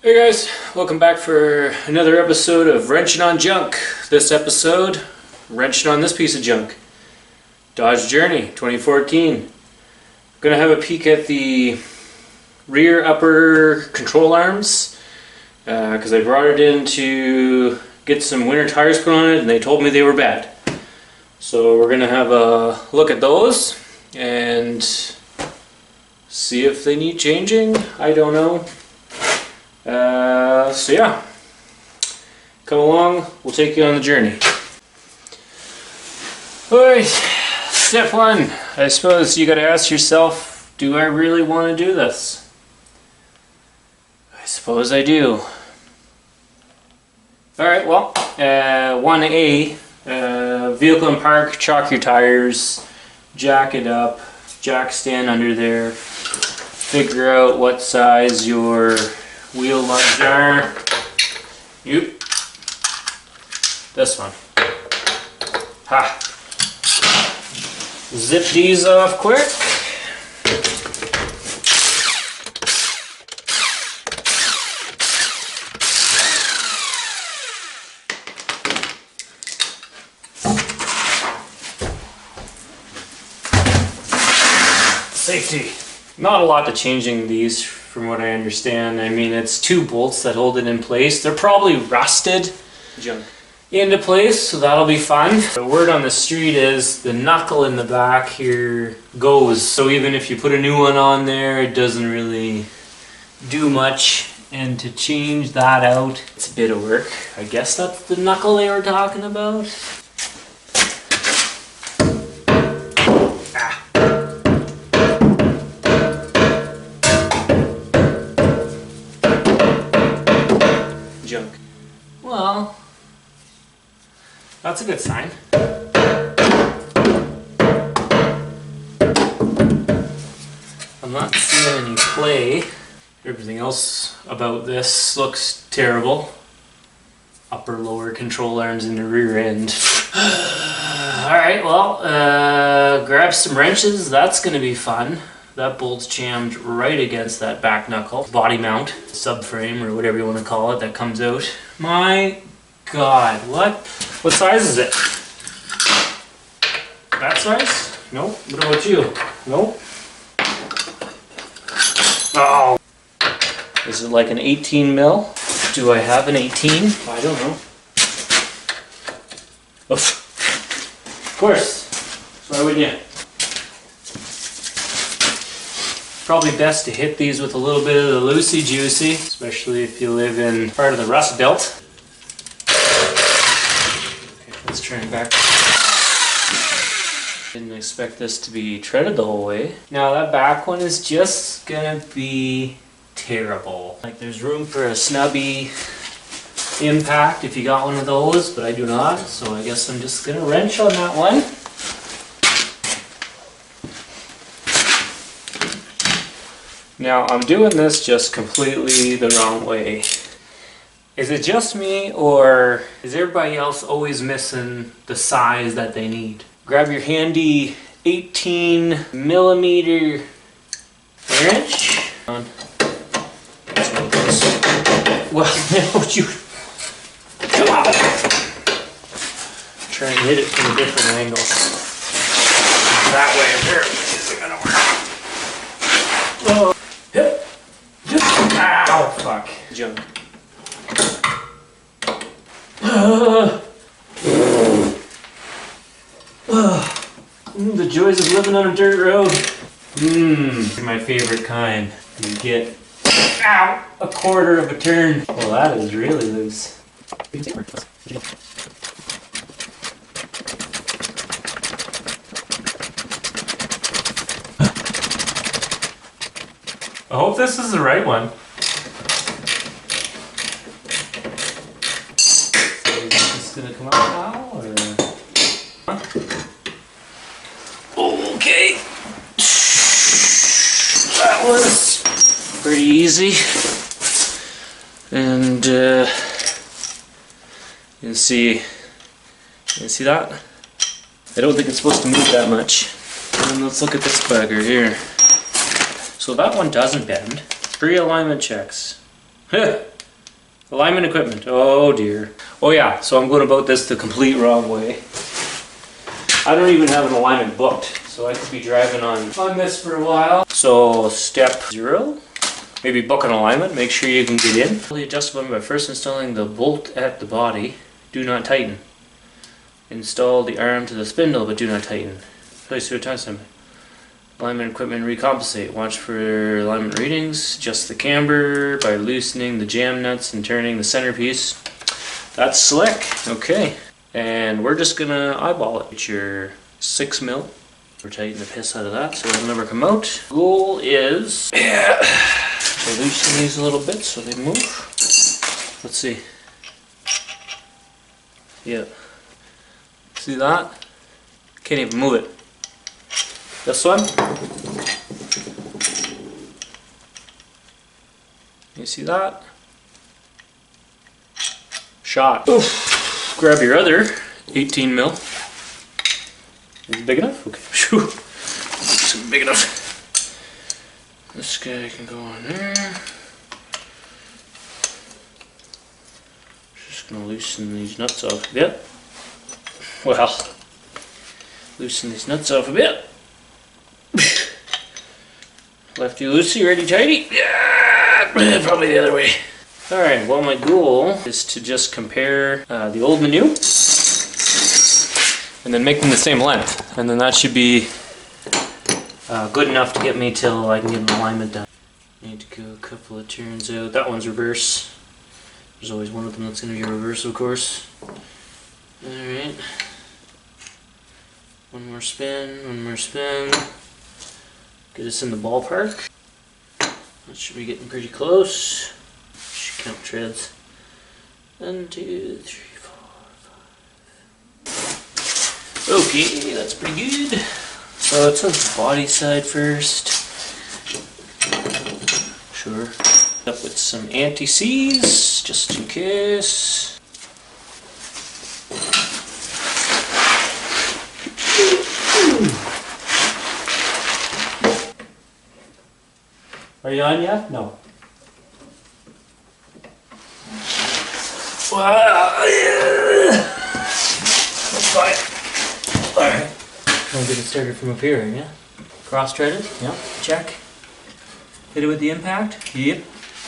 Hey guys, welcome back for another episode of Wrenching on Junk. This episode, wrenching on this piece of junk. Dodge Journey 2014. Gonna have a peek at the rear upper control arms because I brought it in to get some winter tires put on it and they told me they were bad. So we're gonna have a look at those and see if they need changing. I don't know. So yeah, come along, we'll take you on the journey. Alright, step one. I suppose you gotta ask yourself, do I really want to do this? I suppose I do. Alright, well, 1A, vehicle in park, chalk your tires, jack it up, jack stand under there, figure out what size your wheel lugs are. Yep. This one. Ha. Zip these off quick. Safety. Not a lot to changing these from what I understand. I mean, it's two bolts that hold it in place. They're probably rusted junk into place, so that'll be fun. The word on the street is the knuckle in the back here goes. So even if you put a new one on there, it doesn't really do much. And to change that out, it's a bit of work. I guess that's the knuckle they were talking about. Junk. Well, that's a good sign. I'm not seeing any play. Everything else about this looks terrible. Upper, lower control arms in the rear end. Alright, well, grab some wrenches. That's going to be fun. That bolt's jammed right against that back knuckle. Body mount, subframe, or whatever you want to call it, that comes out. My God, what size is it? That size? Nope. What about you? Nope. Oh. Is it like an 18 mil? Do I have an 18? I don't know. Of course. Why wouldn't you? Probably best to hit these with a little bit of the loosey juicy, especially if you live in part of the Rust Belt. Okay, let's turn it back. Didn't expect this to be treaded the whole way. Now that back one is just gonna be terrible. Like there's room for a snubby impact if you got one of those, but I do not, so I guess I'm just gonna wrench on that one. Now I'm doing this just completely the wrong way. Is it just me, or is everybody else always missing the size that they need? Grab your handy 18 millimeter wrench. Well, no, you come on. Try and hit it from a different angle. That way apparently isn't gonna work. Oh. Ow, fuck. Junk. The joys of living on a dirt road. My favorite kind. You get, ow, a quarter of a turn. Well, that is really loose. I hope this is the right one. So is this gonna come out now, or? Okay. That was pretty easy. And you can see that? I don't think it's supposed to move that much. And let's look at this bugger here. So that one doesn't bend. Pre-alignment checks. Alignment equipment. Oh dear. Oh yeah, so I'm going about this the complete wrong way. I don't even have an alignment booked, so I could be driving on this for a while. So step 0, maybe book an alignment, make sure you can get in. Fully adjustable by first installing the bolt at the body. Do not tighten. Install the arm to the spindle, but do not tighten. Place to a time limit. Alignment equipment recompensate. Watch for alignment readings. Adjust the camber by loosening the jam nuts and turning the centerpiece. That's slick. Okay. And we're just gonna eyeball it. Get your 6 mil. We're tightening the piss out of that so it'll never come out. Goal is to loosen these a little bit so they move. Let's see. Yeah. See that? Can't even move it. This one. You see that? Shot. Oof. Grab your other 18 mil. Is it big enough? Okay. Phew. It's big enough. This guy can go on there. Just gonna loosen these nuts off a bit. Well, loosen these nuts off a bit. Lefty loosey, righty tighty. Yeah, probably the other way. Alright, well my goal is to just compare the old menu and then make them the same length. And then that should be good enough to get me till I can get an alignment done. Need to go a couple of turns out. That one's reverse. There's always one of them that's going to be reverse, of course. Alright. One more spin, one more spin. Get us in the ballpark. That should be getting pretty close. Should count treads. 1, 2, 3, 4, 5. Okay, that's pretty good. So it says the body side first. Sure. Up with some anti-seize, just in case. Are you on yet? No. Wow, yeah. That's fine. Alright. We'll get it started from up here, yeah? Cross-threaded? Yeah. Check. Hit it with the impact? Yep.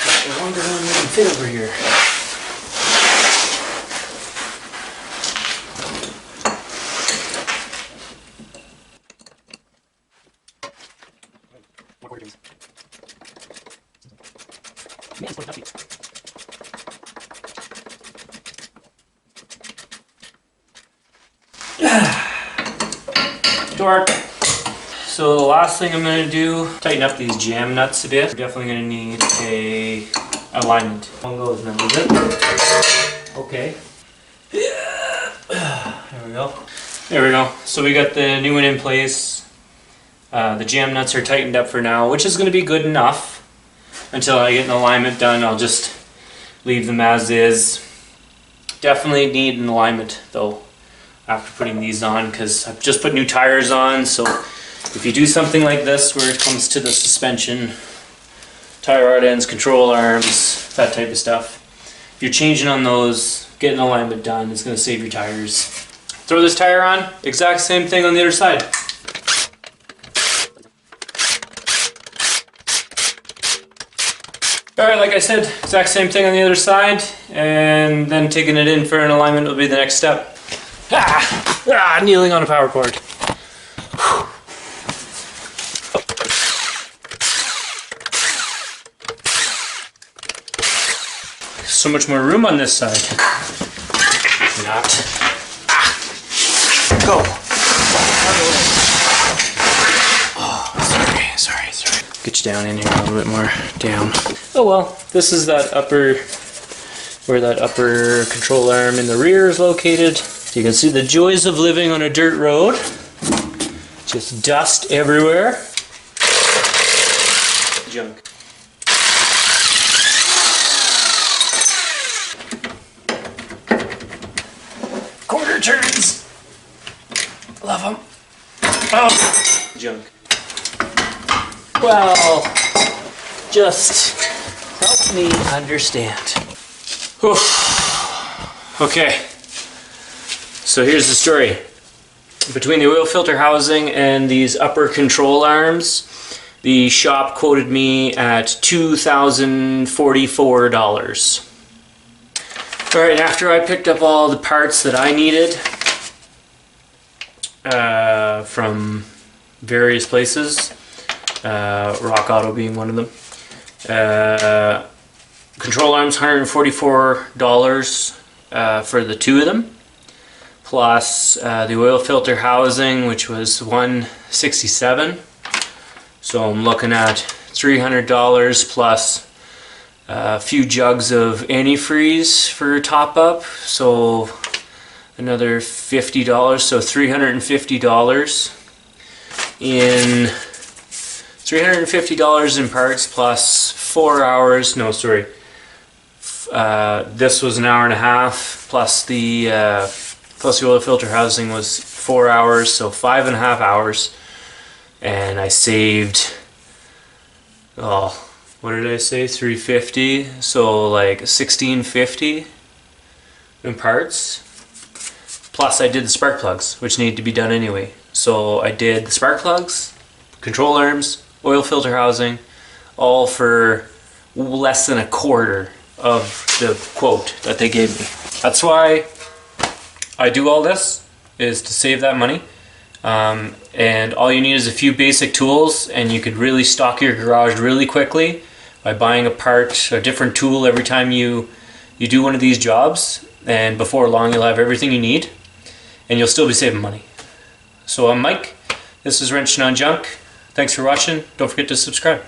I wonder when we can fit over here. Torque. So the last thing I'm going to do, tighten up these jam nuts a bit. We're definitely going to need a alignment. One goes now, is it? Okay. There we go. There we go. So we got the new one in place. The jam nuts are tightened up for now, which is going to be good enough. Until I get an alignment done, I'll just leave them as is. Definitely need an alignment though after putting these on, because I've just put new tires on. So if you do something like this where it comes to the suspension, tire rod ends, control arms, that type of stuff, if you're changing on those, get an alignment done. It's going to save your tires. Throw this tire on, exact same thing on the other side. Alright, like I said, exact same thing on the other side, and then taking it in for an alignment will be the next step. Kneeling on a power cord. So much more room on this side. Not. Go. Oh, sorry. Get you down in here a little bit more. Down. Oh well, this is that upper, where that upper control arm in the rear is located. You can see the joys of living on a dirt road. Just dust everywhere. Junk. Quarter turns. Love them. Oh, junk. Well, just help me understand. Oof. Okay, so here's the story. Between the oil filter housing and these upper control arms, the shop quoted me at $2,044. Alright, after I picked up all the parts that I needed from various places, Rock Auto being one of them, control arms $144 for the two of them, plus the oil filter housing, which was $167. So I'm looking at $300 plus a few jugs of antifreeze for top up, so another $50, so $350 in parts plus 4 hours. No, sorry. This was an hour and a half plus the oil filter housing was 4 hours, so 5.5 hours, and I saved. Oh, what did I say? $350. So like $1650 in parts. Plus, I did the spark plugs, which need to be done anyway. So I did the spark plugs, control arms, oil filter housing, all for less than a quarter of the quote that they gave me. That's why I do all this, is to save that money. And all you need is a few basic tools, and you could really stock your garage really quickly by buying a different tool every time you do one of these jobs, and before long you'll have everything you need and you'll still be saving money. So I'm Mike, this is Wrenching on Junk. Thanks for watching. Don't forget to subscribe.